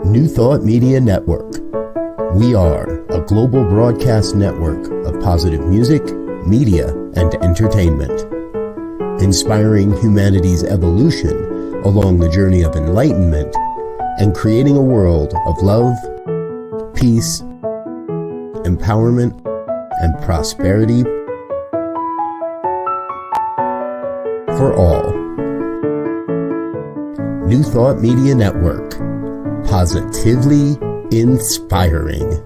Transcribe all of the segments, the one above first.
New Thought Media Network. We are a global broadcast network of positive music, media, and entertainment, inspiring humanity's evolution along the journey of enlightenment and creating a world of love, peace, empowerment, and prosperity for all. New Thought Media Network. Positively inspiring.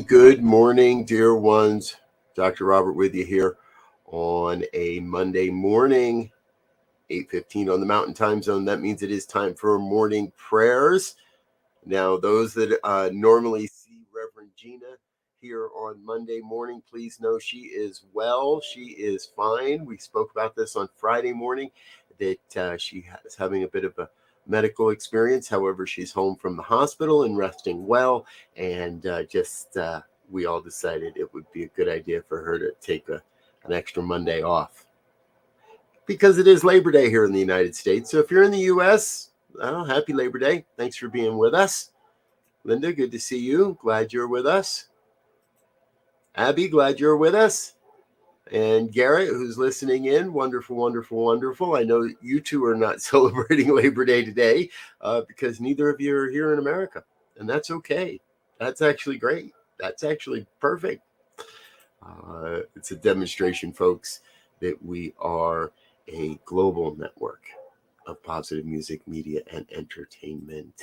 Good morning, dear ones. Dr. Robert with you here on a Monday morning, 8:15 on the Mountain Time Zone. That means it is time for morning prayers. Now, those that normally see Reverend Gina here on Monday morning, please know she is well. She is fine. We spoke about this on Friday morning, that she is having a bit of a medical experience. However, she's home from the hospital and resting well, and we all decided it would be a good idea for her to take an extra Monday off, because it is Labor Day here in the United States. So if you're in the U.S., happy Labor Day. Thanks for being with us. Linda, good to see you. Glad you're with us. Abby, glad you're with us. And Garrett, who's listening in, wonderful, wonderful, wonderful. I know you two are not celebrating Labor Day today because neither of you are here in America. And that's okay. That's actually great. That's actually perfect. It's a demonstration, folks, that we are a global network of positive music, media, and entertainment.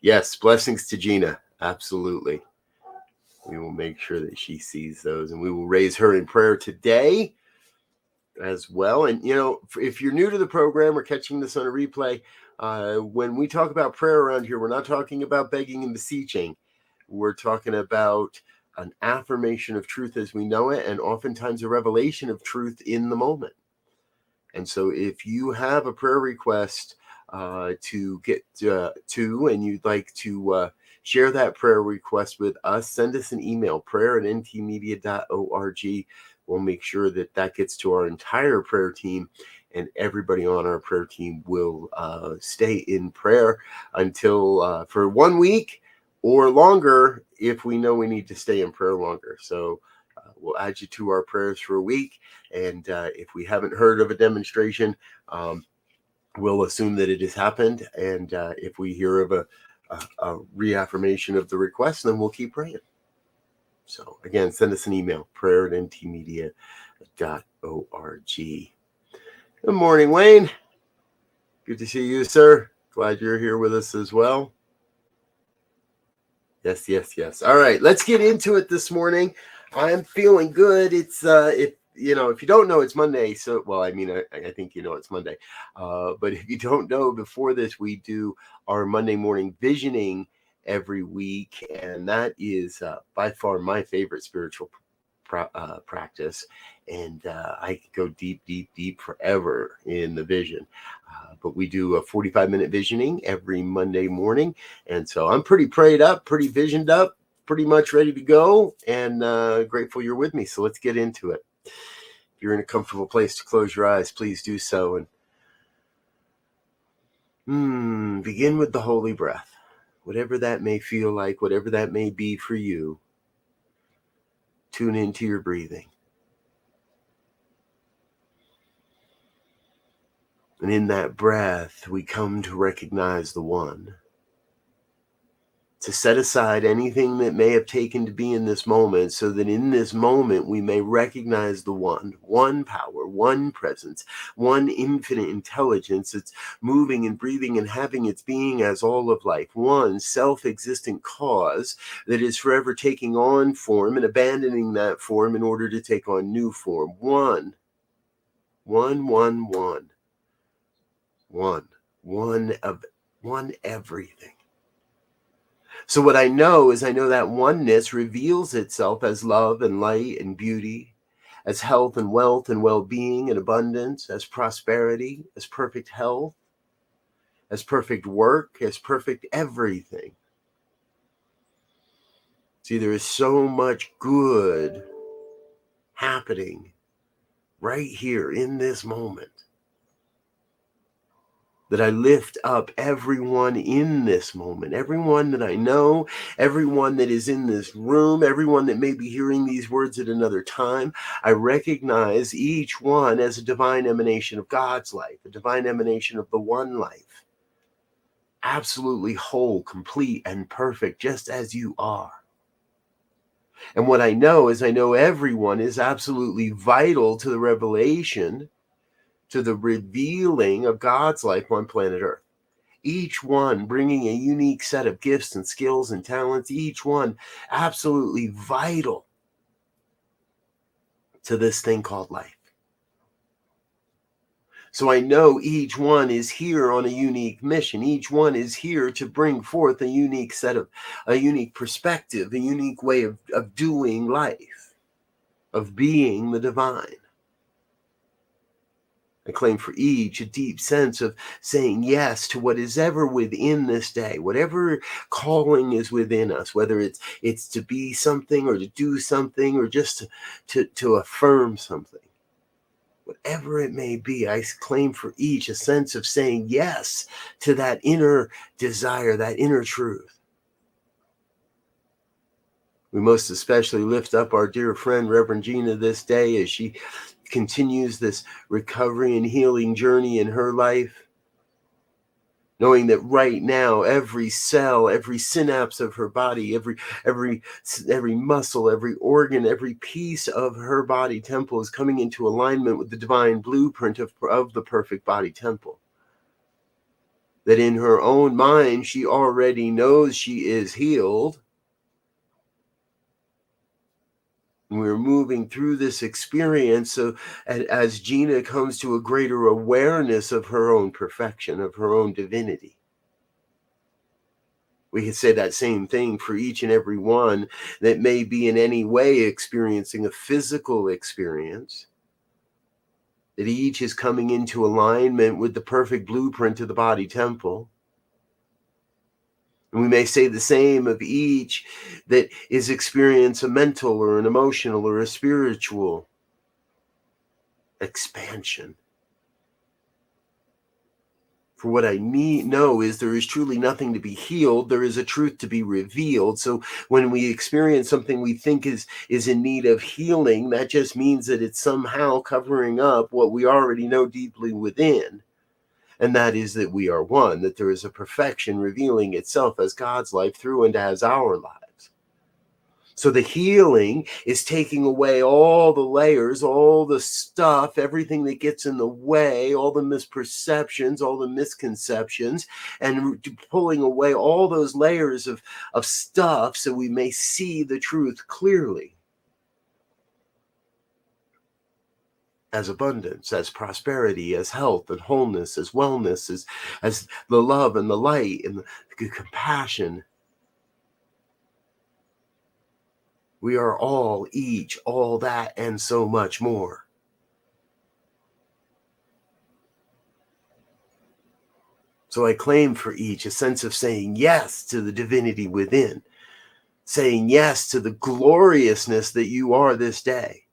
Yes, blessings to Gina. Absolutely. We will make sure that she sees those, and we will raise her in prayer today as well. And, if you're new to the program or catching this on a replay, when we talk about prayer around here, we're not talking about begging and beseeching. We're talking about an affirmation of truth as we know it, and oftentimes a revelation of truth in the moment. And so if you have a prayer request to get to, and you'd like to share that prayer request with us, send us an email, prayer@ntmedia.org. We'll make sure that gets to our entire prayer team, and everybody on our prayer team will stay in prayer until for 1 week or longer if we know we need to stay in prayer longer. So we'll add you to our prayers for a week. And if we haven't heard of a demonstration, we'll assume that it has happened. And if we hear of a reaffirmation of the request, then we'll keep praying. So again, send us an email, prayer@ntmedia.org. Good morning, Wayne. Good to see you, sir. Glad you're here with us as well. Yes. All right, let's get into it this morning. I'm feeling good. It's if you don't know, it's Monday. So, well, I think it's Monday. But if you don't know, before this, we do our Monday morning visioning every week, and that is by far my favorite spiritual practice. And I could go deep forever in the vision. But we do a 45-minute visioning every Monday morning. And so I'm pretty prayed up, pretty visioned up, pretty much ready to go, and grateful you're with me. So let's get into it. If you're in a comfortable place to close your eyes, please do so. And begin with the holy breath. whatever that may feel like, whatever that may be for you, tune into your breathing. And in that breath, we come to recognize the one. To set aside anything that may have taken to be in this moment, so that in this moment we may recognize the one power, one presence, one infinite intelligence that's moving and breathing and having its being as all of life, one self-existent cause that is forever taking on form and abandoning that form in order to take on new form. One everything. So what I know is I know that oneness reveals itself as love and light and beauty, as health and wealth and well-being and abundance, as prosperity, as perfect health, as perfect work, as perfect everything. See, there is so much good happening right here in this moment, that I lift up everyone in this moment, everyone that I know, everyone that is in this room, everyone that may be hearing these words at another time. I recognize each one as a divine emanation of God's life, a divine emanation of the one life, absolutely whole, complete, and perfect, just as you are. And what I know is I know everyone is absolutely vital to the revelation, to the revealing of God's life on planet Earth. Each one bringing a unique set of gifts and skills and talents, each one absolutely vital to this thing called life. So I know each one is here on a unique mission. Each one is here to bring forth a unique set of, a unique perspective, a unique way of doing life, of being the divine. I claim for each a deep sense of saying yes to what is ever within this day, whatever calling is within us, whether it's to be something or to do something or just to affirm something. Whatever it may be, I claim for each a sense of saying yes to that inner desire, that inner truth. We most especially lift up our dear friend, Reverend Gina, this day as she continues this recovery and healing journey in her life, knowing that right now every cell, every synapse of her body, every muscle, every organ, every piece of her body temple is coming into alignment with the divine blueprint of the perfect body temple. That in her own mind she already knows she is healed. We're moving through this experience so as Gina comes to a greater awareness of her own perfection, of her own divinity. We could say that same thing for each and every one that may be in any way experiencing a physical experience, that each is coming into alignment with the perfect blueprint of the body temple. And we may say the same of each that is experiencing a mental or an emotional or a spiritual expansion. For what I know is there is truly nothing to be healed. There is a truth to be revealed. So when we experience something we think is in need of healing, that just means that it's somehow covering up what we already know deeply within. And that is that we are one, that there is a perfection revealing itself as God's life through and as our lives. So the healing is taking away all the layers, all the stuff, everything that gets in the way, all the misperceptions, all the misconceptions, and pulling away all those layers of stuff so we may see the truth clearly. As abundance, as prosperity, as health and wholeness, as wellness, as the love and the light and the compassion. We are all, each, all that, and so much more. So I claim for each a sense of saying yes to the divinity within, saying yes to the gloriousness that you are this day,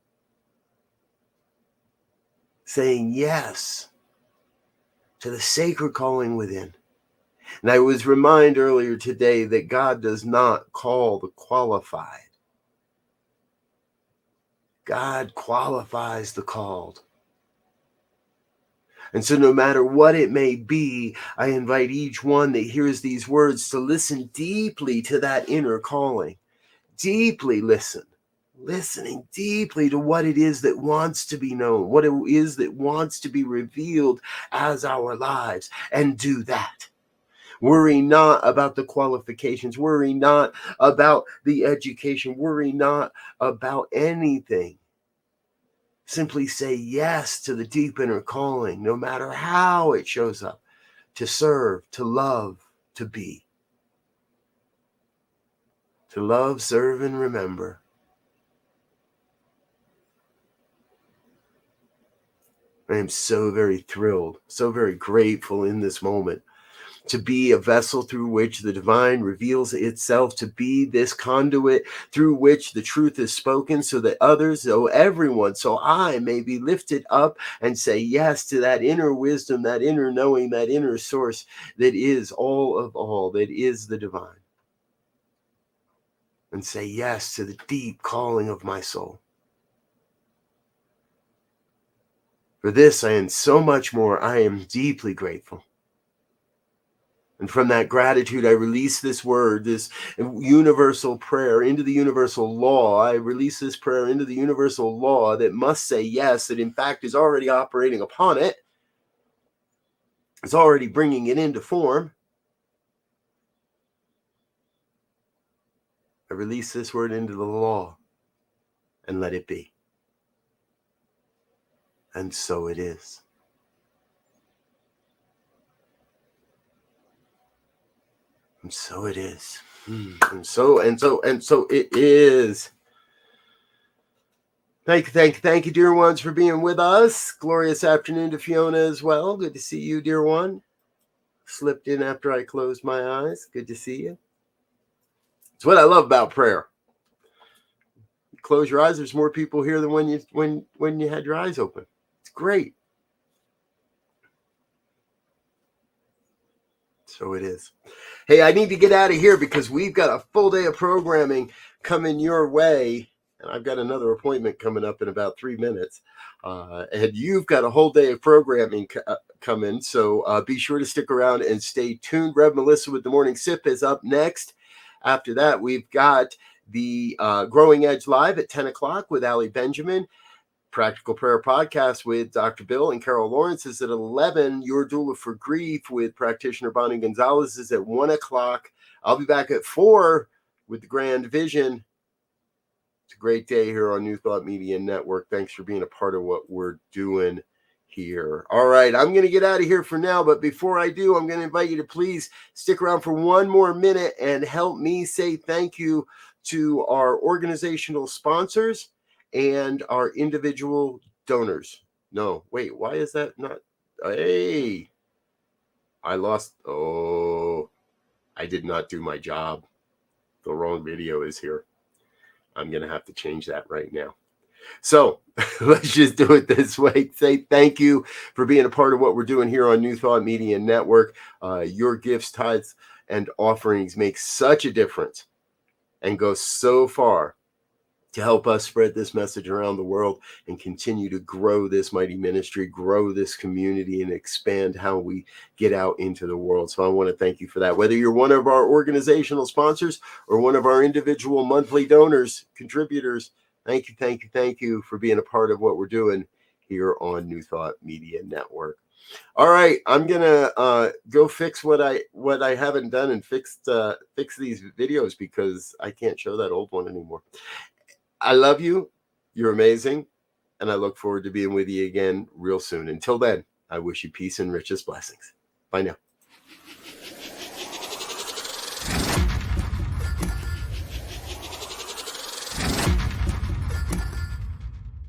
saying yes to the sacred calling within, And I was reminded earlier today that God does not call the qualified. God qualifies the called. And so no matter what it may be, I invite each one that hears these words to listen deeply to that inner calling. Deeply listen. Listening deeply to what it is that wants to be known, what it is that wants to be revealed as our lives, and do that. Worry not about the qualifications. Worry not about the education. Worry not about anything. Simply say yes to the deep inner calling, no matter how it shows up, to serve, to love, to be. To love, serve, and remember. I am so very thrilled, so very grateful in this moment to be a vessel through which the divine reveals itself, to be this conduit through which the truth is spoken, so that others, so everyone, so I may be lifted up and say yes to that inner wisdom, that inner knowing, that inner source that is all of all, that is the divine. And say yes to the deep calling of my soul. For this and so much more, I am deeply grateful. And from that gratitude, I release this word, this universal prayer into the universal law. I release this prayer into the universal law that must say yes, that in fact is already operating upon it. It's already bringing it into form. I release this word into the law and let it be. And so it is. And so it is. And so it is. Thank you, dear ones, for being with us. Glorious afternoon to Fiona as well. Good to see you, dear one. Slipped in after I closed my eyes. Good to see you. It's what I love about prayer. You close your eyes, there's more people here than when you had your eyes open. It's great. So it is. Hey, I need to get out of here because we've got a full day of programming coming your way. And I've got another appointment coming up in about 3 minutes. And you've got a whole day of programming coming. So be sure to stick around and stay tuned. Rev Melissa with the Morning Sip is up next. After that, we've got the Growing Edge Live at 10 o'clock with Allie Benjamin. Practical Prayer Podcast with Dr. Bill and Carol Lawrence is at 11. Your Doula for Grief with practitioner Bonnie Gonzalez is at 1 o'clock. I'll be back at 4 with the Grand Vision. It's a great day here on New Thought Media Network. Thanks for being a part of what we're doing here. All right, I'm going to get out of here for now, but before I do, I'm going to invite you to please stick around for one more minute and help me say thank you to our organizational sponsors and our individual donors. No, wait, why is that not? Hey, I lost. Oh, I did not do my job. The wrong video is here. I'm going to have to change that right now. So let's just do it this way. Say thank you for being a part of what we're doing here on New Thought Media Network. Your gifts, tithes, and offerings make such a difference and go so far to help us spread this message around the world and continue to grow this mighty ministry, grow this community, and expand how we get out into the world. So I want to thank you for that. Whether you're one of our organizational sponsors or one of our individual monthly donors, contributors, thank you for being a part of what we're doing here on New Thought Media Network. All right, I'm gonna go fix what I haven't done and fix these videos because I can't show that old one anymore. I love you. You're amazing. And I look forward to being with you again real soon. Until then, I wish you peace and richest blessings. Bye now.